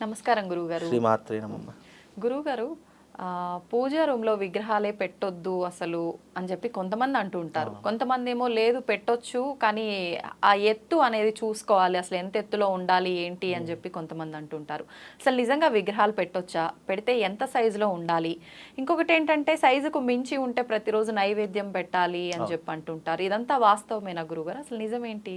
నమస్కారం గురువుగారు. శ్రీమాత్రే నమః. గురువుగారు, పూజా రూమ్లో విగ్రహాలే పెట్టొద్దు అసలు అని చెప్పి కొంతమంది అంటూ ఉంటారు. కొంతమంది ఏమో లేదు పెట్టొచ్చు, కానీ ఆ ఎత్తు అనేది చూసుకోవాలి, అసలు ఎంత ఎత్తులో ఉండాలి ఏంటి అని చెప్పి కొంతమంది అంటుంటారు. అసలు నిజంగా విగ్రహాలు పెట్టొచ్చా, పెడితే ఎంత సైజులో ఉండాలి? ఇంకొకటి ఏంటంటే సైజుకు మించి ఉంటే ప్రతిరోజు నైవేద్యం పెట్టాలి అని చెప్పి అంటుంటారు. ఇదంతా వాస్తవమేనా గురువుగారు? అసలు నిజమేంటి?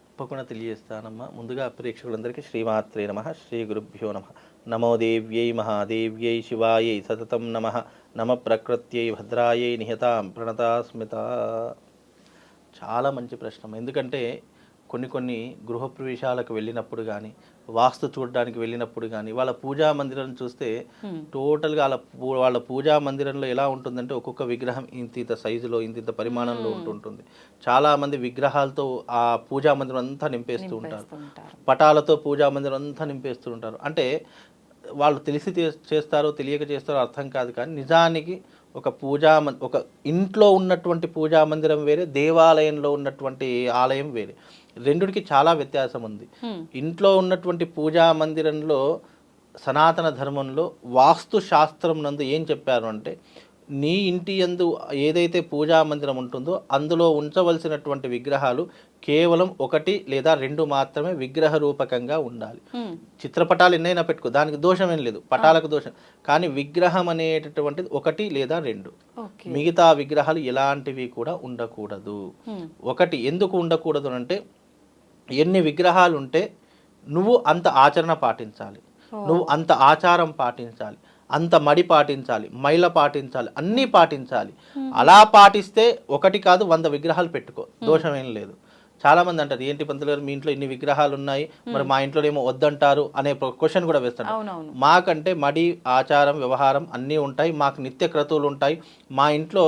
తప్పకుండా తెలియజేస్తానమ్మా. ముందుగా ప్రేక్షకులందరికీ శ్రీమాత్రే నమః, శ్రీ గురుభ్యో నమః. నమో దేవ్యై మహాదేవ్యై శివాయై సతతం నమః. నమ ప్రకృత్యై భద్రాయై నిహతాం ప్రణతాస్మిత. చాలా మంచి ప్రశ్న. ఎందుకంటే కొన్ని గృహప్రవేశాలకు వెళ్ళినప్పుడు కానీ, వాస్తు చూడడానికి వెళ్ళినప్పుడు కానీ, వాళ్ళ పూజా మందిరం చూస్తే టోటల్గా వాళ్ళ పూజా మందిరంలో ఎలా ఉంటుందంటే ఒక్కొక్క విగ్రహం ఇంత సైజులో ఇంత పరిమాణంలో ఉంటుంటుంది. చాలామంది విగ్రహాలతో ఆ పూజా మందిరం అంతా నింపేస్తూ ఉంటారు, పటాలతో పూజా మందిరం అంతా నింపేస్తూ ఉంటారు. అంటే వాళ్ళు తెలిసి చేస్తారో తెలియక చేస్తారో అర్థం కాదు, కానీ నిజానికి ఒక ఇంట్లో ఉన్నటువంటి పూజా మందిరం వేరే, దేవాలయంలో ఉన్నటువంటి ఆలయం వేరే. రెండుకి చాలా వ్యత్యాసం ఉంది. ఇంట్లో ఉన్నటువంటి పూజా మందిరంలో సనాతన ధర్మంలో వాస్తు శాస్త్రం నందు ఏం చెప్పారు అంటే, నీ ఇంటి యందు ఏదైతే పూజా మందిరం ఉంటుందో అందులో ఉంచవలసినటువంటి విగ్రహాలు కేవలం 1 లేదా 2 మాత్రమే విగ్రహ రూపకంగా ఉండాలి. చిత్రపటాలు ఎన్నైనా పెట్టుకో, దానికి దోషం ఏం లేదు, పటాలకు దోషం. కానీ విగ్రహం అనేటటువంటిది 1 లేదా 2, మిగతా విగ్రహాలు ఎలాంటివి కూడా ఉండకూడదు. ఎందుకు ఉండకూడదు అంటే, ఎన్ని విగ్రహాలు ఉంటే నువ్వు అంత ఆచరణ పాటించాలి, నువ్వు అంత ఆచారం పాటించాలి, అంత మడి పాటించాలి, మైల పాటించాలి, అన్నీ పాటించాలి. అలా పాటిస్తే 1 కాదు 100 విగ్రహాలు పెట్టుకో, దోషం ఏం లేదు. చాలామంది అంటారు, ఏంటి పంతులు గారు మీ ఇంట్లో ఇన్ని విగ్రహాలు ఉన్నాయి, మరి మా ఇంట్లో ఏమో వద్దంటారు అనే క్వశ్చన్ కూడా వేస్తాడు. మాకంటే మడి, ఆచారం, వ్యవహారం అన్నీ ఉంటాయి, మాకు నిత్య క్రతువులు ఉంటాయి. మా ఇంట్లో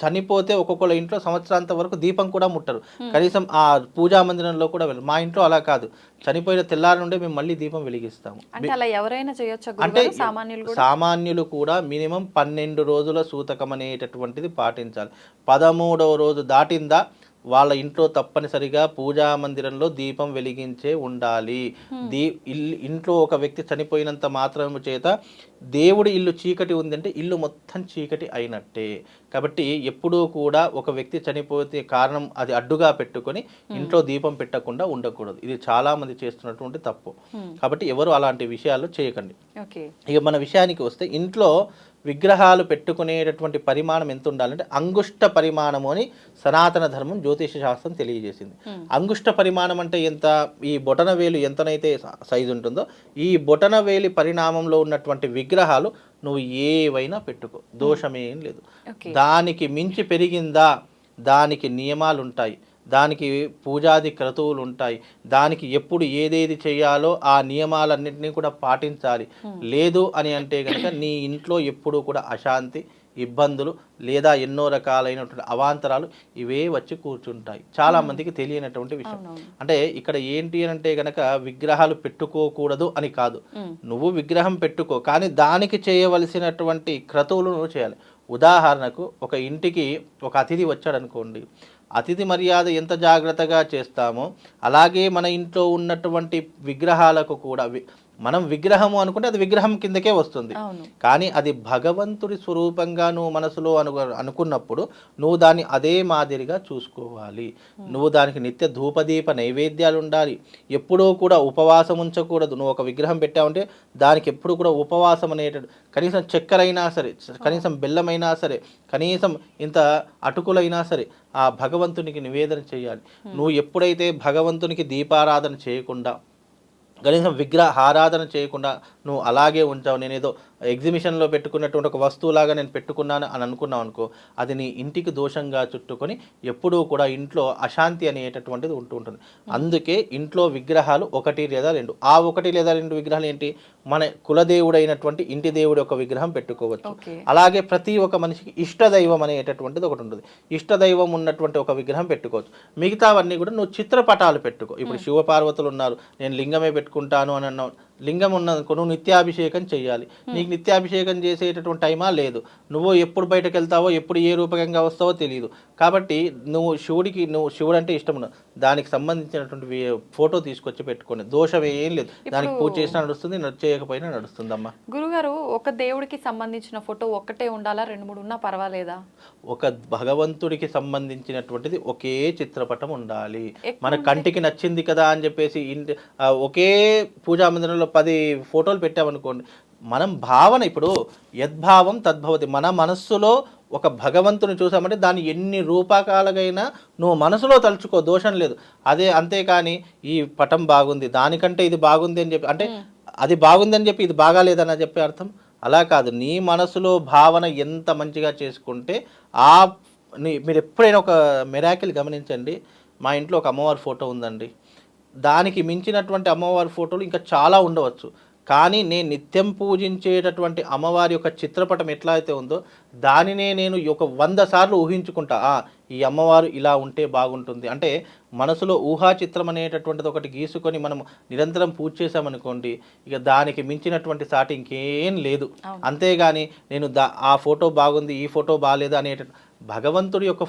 చనిపోతే ఒక్కొక్కళ్ళ ఇంట్లో సంవత్సరాంత వరకు దీపం కూడా ముట్టరు, కనీసం ఆ పూజా మందిరంలో కూడా వెళ్ళరు. మా ఇంట్లో అలా కాదు, చనిపోయిన తెల్లారి నుండే మేము మళ్ళీ దీపం వెలిగిస్తాము. అంటే సామాన్యులు కూడా మినిమం 12 రోజుల సూతకం అనేటటువంటిది పాటించాలి. 13వ రోజు దాటిందా వాళ్ళ ఇంట్లో తప్పనిసరిగా పూజా మందిరంలో దీపం వెలిగించే ఉండాలి. ఇంట్లో ఒక వ్యక్తి చనిపోయినంత మాత్రం చేత దేవుడి ఇల్లు చీకటి ఉందంటే ఇల్లు మొత్తం చీకటి అయినట్టే. కాబట్టి ఎప్పుడూ కూడా ఒక వ్యక్తి చనిపోతే కారణం అది అడ్డుగా పెట్టుకొని ఇంట్లో దీపం పెట్టకుండా ఉండకూడదు. ఇది చాలా మంది చేస్తున్నటువంటి తప్పు. కాబట్టి ఎవరు అలాంటి విషయాలు చేయకండి. ఇక మన విషయానికి వస్తే, ఇంట్లో విగ్రహాలు పెట్టుకునేటటువంటి పరిమాణం ఎంత ఉండాలంటే అంగుష్ట పరిమాణము అని సనాతన ధర్మం జ్యోతిష శాస్త్రం తెలియజేసింది. అంగుష్ట పరిమాణం అంటే ఎంత? ఈ బొటన వేలు ఎంతనైతే సైజు ఉంటుందో ఈ బొటన వేలి పరిణామంలో ఉన్నటువంటి విగ్రహాలు నువ్వు ఏవైనా పెట్టుకో, దోషమేం లేదు. దానికి మించి పెరిగిందా దానికి నియమాలు ఉంటాయి, దానికి పూజాది క్రతువులు ఉంటాయి, దానికి ఎప్పుడు ఏదేది చేయాలో ఆ నియమాలన్నింటినీ కూడా పాటించాలి. లేదు అని అంటే కనుక నీ ఇంట్లో ఎప్పుడూ కూడా అశాంతి, ఇబ్బందులు లేదా ఎన్నో రకాలైనటువంటి అవాంతరాలు ఇవే వచ్చి కూర్చుంటాయి. చాలా మందికి తెలియనటువంటి విషయం. అంటే ఇక్కడ ఏంటి అని అంటే గనక విగ్రహాలు పెట్టుకోకూడదు అని కాదు, నువ్వు విగ్రహం పెట్టుకో, కానీ దానికి చేయవలసినటువంటి క్రతువులు నువ్వు చేయాలి. ఉదాహరణకు ఒక ఇంటికి ఒక అతిథి వచ్చాడు అనుకోండి, అతిథి మర్యాద ఎంత జాగ్రత్తగా చేస్తామో అలాగే మన ఇంట్లో ఉన్నటువంటి విగ్రహాలకు కూడా, మనం విగ్రహము అనుకుంటే అది విగ్రహం కిందకే వస్తుంది, కానీ అది భగవంతుడి స్వరూపంగా నువ్వు మనసులో అనుకున్నప్పుడు నువ్వు దాన్ని అదే మాదిరిగా చూసుకోవాలి. నువ్వు దానికి నిత్య ధూపదీప నైవేద్యాలు ఉండాలి. ఎప్పుడూ కూడా ఉపవాసం ఉంచకూడదు. నువ్వు ఒక విగ్రహం పెట్టావంటే దానికి ఎప్పుడు కూడా ఉపవాసం అనేటట్టు, కనీసం చక్కెర అయినా సరే, కనీసం బెల్లమైనా సరే, కనీసం ఇంత అటుకులైనా సరే ఆ భగవంతునికి నివేదన చేయాలి. నువ్వు ఎప్పుడైతే భగవంతునికి దీపారాధన చేయకుండా, కనీసం విగ్రహ ఆరాధన చేయకుండా నువ్వు అలాగే ఉంచావు, నేనేదో ఎగ్జిబిషన్లో పెట్టుకున్నటువంటి ఒక వస్తువులాగా నేను పెట్టుకున్నాను అని అనుకున్నావు అనుకో, అది నీ ఇంటికి దోషంగా చుట్టుకొని ఎప్పుడూ కూడా ఇంట్లో అశాంతి అనేటటువంటిది ఉంటుంది. అందుకే ఇంట్లో విగ్రహాలు 1 లేదా 2, ఆ 1 లేదా 2 విగ్రహాలు ఏంటి, మన కులదేవుడైనటువంటి ఇంటి దేవుడి ఒక విగ్రహం పెట్టుకోవచ్చు. అలాగే ప్రతి ఒక్క మనిషికి ఇష్టదైవం అనేటటువంటిది ఒకటి ఉంటుంది, ఇష్టదైవం ఉన్నటువంటి ఒక విగ్రహం పెట్టుకోవచ్చు. మిగతావన్నీ కూడా నువ్వు చిత్రపటాలు పెట్టుకో. ఇప్పుడు శివపార్వతులు ఉన్నారు, నేను లింగమే పెట్టుకుంటాను అని అన్నావు, లింగం ఉన్నదనుకో నువ్వు నిత్యాభిషేకం చేయాలి. నీకు నిత్యాభిషేకం చేసేటటువంటి టైమా లేదు. నువ్వు ఎప్పుడు బయటకు వెళ్తావో ఎప్పుడు ఏ రూపకంగా వస్తావో తెలియదు. కాబట్టి నువ్వు శివుడు అంటే ఇష్టం ఉన్నది, దానికి సంబంధించినటువంటి ఫోటో తీసుకొచ్చి పెట్టుకోండి, దోషం ఏం లేదు. దానికి పూజ చేసినా నడుస్తుంది, చేయకపోయినా నడుస్తుందమ్మా. గురుగారు, ఒక దేవుడికి సంబంధించిన ఫోటో ఒక్కటే ఉండాలా, 2-3 ఉన్నా పర్వాలేదా? ఒక భగవంతుడికి సంబంధించినటువంటిది ఒకే చిత్రపటం ఉండాలి. మన కంటికి నచ్చింది కదా అని చెప్పేసి ఒకే పూజా మందిరంలో 10 ఫోటోలు పెట్టామనుకోండి, మనం భావన ఇప్పుడు యద్భావం తద్భవతి. మన మనస్సులో ఒక భగవంతుని చూసామంటే దాన్ని ఎన్ని రూపకాలుగైనా నువ్వు మనసులో తలుచుకో, దోషం లేదు. అంతేకాని ఈ పటం బాగుంది దానికంటే ఇది బాగుంది అని చెప్పి, అంటే అది బాగుంది అని చెప్పి ఇది బాగాలేదని చెప్పే అర్థం అలా కాదు. నీ మనసులో భావన ఎంత మంచిగా చేసుకుంటే మీరు ఎప్పుడైనా ఒక మిరాకిల్ గమనించండి. మా ఇంట్లో ఒక అమ్మవారి ఫోటో ఉందండి, దానికి మించినటువంటి అమ్మవారి ఫోటోలు ఇంకా చాలా ఉండవచ్చు, కానీ నేను నిత్యం పూజించేటటువంటి అమ్మవారి యొక్క చిత్రపటం ఎట్లా అయితే ఉందో దానినే నేను ఒక 100 సార్లు ఊహించుకుంటా. ఈ అమ్మవారు ఇలా ఉంటే బాగుంటుంది అంటే మనసులో ఊహా చిత్రం అనేటటువంటిది ఒకటి గీసుకొని మనం నిరంతరం పూజ చేసామనుకోండి, ఇక దానికి మించినటువంటి సాటి ఇంకేం లేదు. అంతేగాని నేను ఆ ఫోటో బాగుంది ఈ ఫోటో బాగాలేదు అనేట భగవంతుడి యొక్క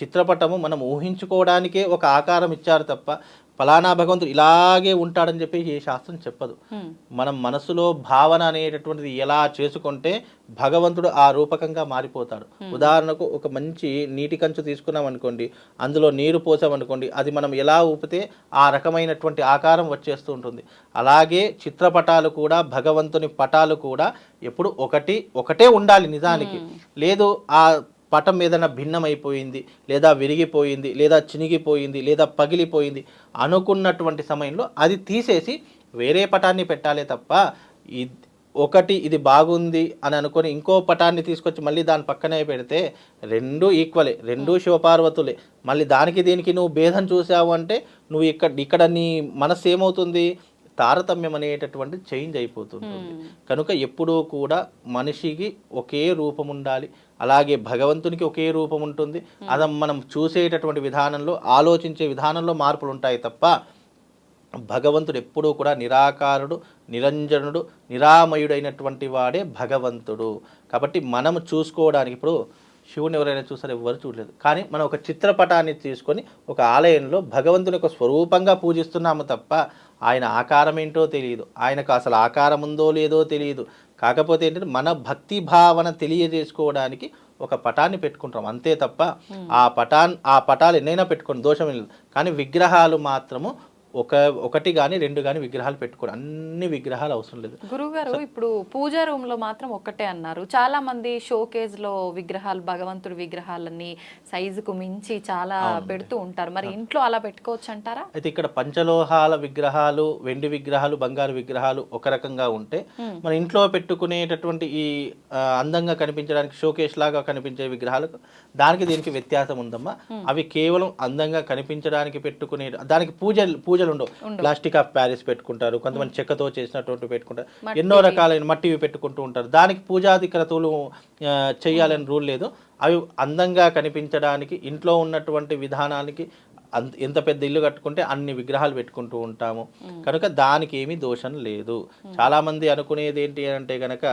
చిత్రపటము మనం ఊహించుకోవడానికే ఒక ఆకారం ఇచ్చారు తప్ప ఫలానా భగవంతుడు ఇలాగే ఉంటాడని చెప్పి ఏ శాస్త్రం చెప్పదు. మనం మనసులో భావన అనేటటువంటిది ఎలా చేసుకుంటే భగవంతుడు ఆ రూపకంగా మారిపోతాడు. ఉదాహరణకు ఒక మంచి నీటి కంచు తీసుకున్నాం అనుకోండి, అందులో నీరు పోసామనుకోండి, అది మనం ఎలా ఊపితే ఆ రకమైనటువంటి ఆకారం వచ్చేస్తూ ఉంటుంది. అలాగే చిత్రపటాలు కూడా, భగవంతుని పటాలు కూడా ఎప్పుడు ఒకటే ఉండాలి నిజానికి. లేదు ఆ పటం ఏదైనా భిన్నమైపోయింది, లేదా విరిగిపోయింది, లేదా చినిగిపోయింది, లేదా పగిలిపోయింది అనుకున్నటువంటి సమయంలో అది తీసేసి వేరే పటాన్ని పెట్టాలి తప్ప ఇది బాగుంది అని అనుకొని ఇంకో పటాన్ని తీసుకొచ్చి మళ్ళీ దాని పక్కనే పెడితే రెండూ ఈక్వలే, రెండూ శివపార్వతులే. మళ్ళీ దానికి దీనికి నువ్వు భేదం చూసావు అంటే నువ్వు ఇక్కడ నీ మనసు ఏమవుతుంది, తారతమ్యం అనేటటువంటి చేంజ్ అయిపోతుంది. కనుక ఎప్పుడూ కూడా మనిషికి ఒకే రూపం ఉండాలి, అలాగే భగవంతునికి ఒకే రూపం ఉంటుంది. అది మనం చూసేటటువంటి విధానంలో, ఆలోచించే విధానంలో మార్పులు ఉంటాయి తప్ప భగవంతుడు ఎప్పుడూ కూడా నిరాకారుడు, నిరంజనుడు, నిరామయుడైనటువంటి వాడే భగవంతుడు. కాబట్టి మనం చూసుకోవడానికి ఇప్పుడు శివుని ఎవరైనా చూసారో ఎవ్వరు చూడలేదు, కానీ మనం ఒక చిత్రపటాన్ని తీసుకొని ఒక ఆలయంలో భగవంతుని ఒక స్వరూపంగా పూజిస్తున్నాము తప్ప ఆయన ఆకారం ఏంటో తెలియదు, ఆయనకు అసలు ఆకారం ఉందో లేదో తెలియదు. కాకపోతే ఏంటంటే మన భక్తి భావన తెలియజేసుకోవడానికి ఒక పటాన్ని పెట్టుకుంటాం అంతే తప్ప ఆ పటాలు ఎన్నైనా పెట్టుకోండి, దోషం లేదు. కానీ విగ్రహాలు మాత్రము ఒకటి కానీ 2 కానీ విగ్రహాలు పెట్టుకోండి, అన్ని విగ్రహాలు అవసరం లేదు. గురుగారు, ఇప్పుడు పూజా రూమ్ లో మాత్రం ఒక్కటే అన్నారు. చాలా మంది షోకేజ్ లో విగ్రహాలు, భగవంతుడి విగ్రహాలని సైజుకు మించి చాలా పెడుతూ ఉంటారు. మరి ఇంట్లో అలా పెట్టుకోవచ్చు అంటారా? అయితే ఇక్కడ పంచలోహాల విగ్రహాలు, వెండి విగ్రహాలు, బంగారు విగ్రహాలు ఒక రకంగా ఉంటే మన ఇంట్లో పెట్టుకునేటటువంటి ఈ అందంగా కనిపించడానికి షోకేజ్ లాగా కనిపించే విగ్రహాలకు దానికి దీనికి వ్యత్యాసం ఉందమ్మా. అవి కేవలం అందంగా కనిపించడానికి పెట్టుకునే దానికి పూజలు ఉండవు. ప్లాస్టిక్ ఆఫ్ ప్యారిస్ పెట్టుకుంటారు, కొంతమంది చెక్కతో చేసినటువంటి పెట్టుకుంటారు, ఎన్నో రకాలైన మట్టివి పెట్టుకుంటూ ఉంటారు. దానికి పూజాది క్రతువులు చేయాలని రూల్ లేదు. అవి అందంగా కనిపించడానికి ఇంట్లో ఉన్నటువంటి విధానానికి ఎంత పెద్ద ఇల్లు కట్టుకుంటే అన్ని విగ్రహాలు పెట్టుకుంటూ ఉంటాము. కనుక దానికి ఏమీ దోషం లేదు. చాలామంది అనుకునేది ఏంటి అంటే కనుక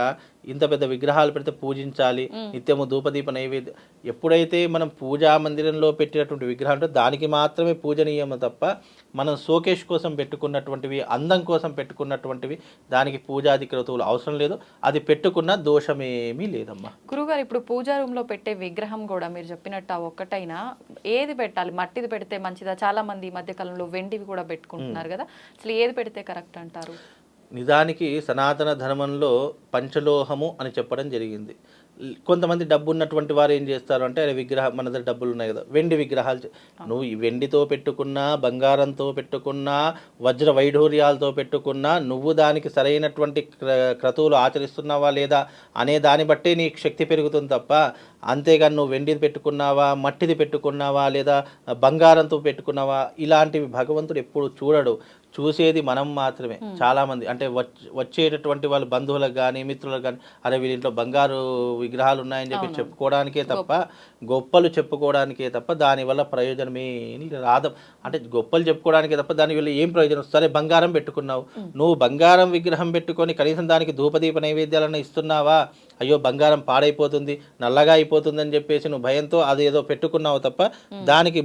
ఇంత పెద్ద విగ్రహాలు పెడితే పూజించాలి, నిత్యము ధూపదీప నైవేద్యం. ఎప్పుడైతే మనం పూజా మందిరంలో పెట్టినటువంటి విగ్రహం ఉంటే దానికి మాత్రమే పూజనీయము తప్ప మనం షోకేష్ కోసం పెట్టుకున్నటువంటివి, అందం కోసం పెట్టుకున్నటువంటివి దానికి పూజాది క్రతువులు అవసరం లేదు. అది పెట్టుకున్న దోషమేమీ లేదమ్మా. గురుగారు, ఇప్పుడు పూజా రూమ్ లో పెట్టే విగ్రహం కూడా మీరు చెప్పినట్టు ఒక్కటైనా ఏది పెట్టాలి? మట్టిది పెడితే మంచిదా? చాలా మంది ఈ మధ్య కాలంలో వెండివి కూడా పెట్టుకుంటున్నారు కదా, అసలు ఏది పెడితే కరెక్ట్ అంటారు? నిజానికి సనాతన ధర్మంలో పంచలోహము అని చెప్పడం జరిగింది. కొంతమంది డబ్బు ఉన్నటువంటి వారు ఏం చేస్తారు అంటే విగ్రహం, మన దగ్గర డబ్బులు ఉన్నాయి కదా, వెండి విగ్రహాలు. నువ్వు వెండితో పెట్టుకున్నా, బంగారంతో పెట్టుకున్నా, వజ్ర వైఢూర్యాలతో పెట్టుకున్నా, నువ్వు దానికి సరైనటువంటి క్రతువులు ఆచరిస్తున్నావా లేదా అనే దాన్ని బట్టే నీ శక్తి పెరుగుతుంది తప్ప అంతేగాని నువ్వు వెండిది పెట్టుకున్నావా, మట్టిది పెట్టుకున్నావా, లేదా బంగారంతో పెట్టుకున్నావా, ఇలాంటివి భగవంతుడు ఎప్పుడు చూడడు. చూసేది మనం మాత్రమే. చాలా మంది అంటే వచ్చేటటువంటి వాళ్ళు బంధువులకు కానీ మిత్రులకు కానీ అరే వీళ్ళ ఇంట్లో బంగారు విగ్రహాలు ఉన్నాయని చెప్పి చెప్పుకోవడానికే తప్ప, గొప్పలు చెప్పుకోవడానికే తప్ప దానివల్ల ప్రయోజనమే రాదు. అంటే గొప్పలు చెప్పుకోవడానికే తప్ప దానివల్ల ఏం ప్రయోజనం? సరే బంగారం పెట్టుకున్నావు, నువ్వు బంగారం విగ్రహం పెట్టుకొని కనీసం దానికి ధూపదీప నైవేద్యాలను ఇస్తున్నావా? అయ్యో బంగారం పాడైపోతుంది, నల్లగా అయిపోతుంది అని చెప్పేసి నువ్వు భయంతో అది ఏదో పెట్టుకున్నావు తప్ప దానికి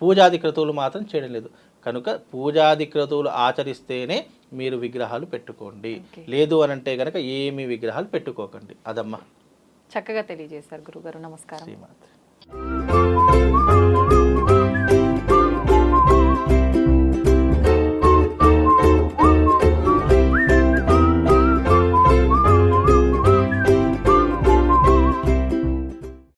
పూజాది క్రతువులు మాత్రం చేయడం లేదు. కనుక పూజాది క్రతువులు ఆచరిస్తేనే మీరు విగ్రహాలు పెట్టుకోండి. లేదు అని అంటే కనుక ఏమి విగ్రహాలు పెట్టుకోకండి. అదమ్మా. చక్కగా తెలియజేశారు గురుగారు. నమస్కారం. శ్రీమాత్రే.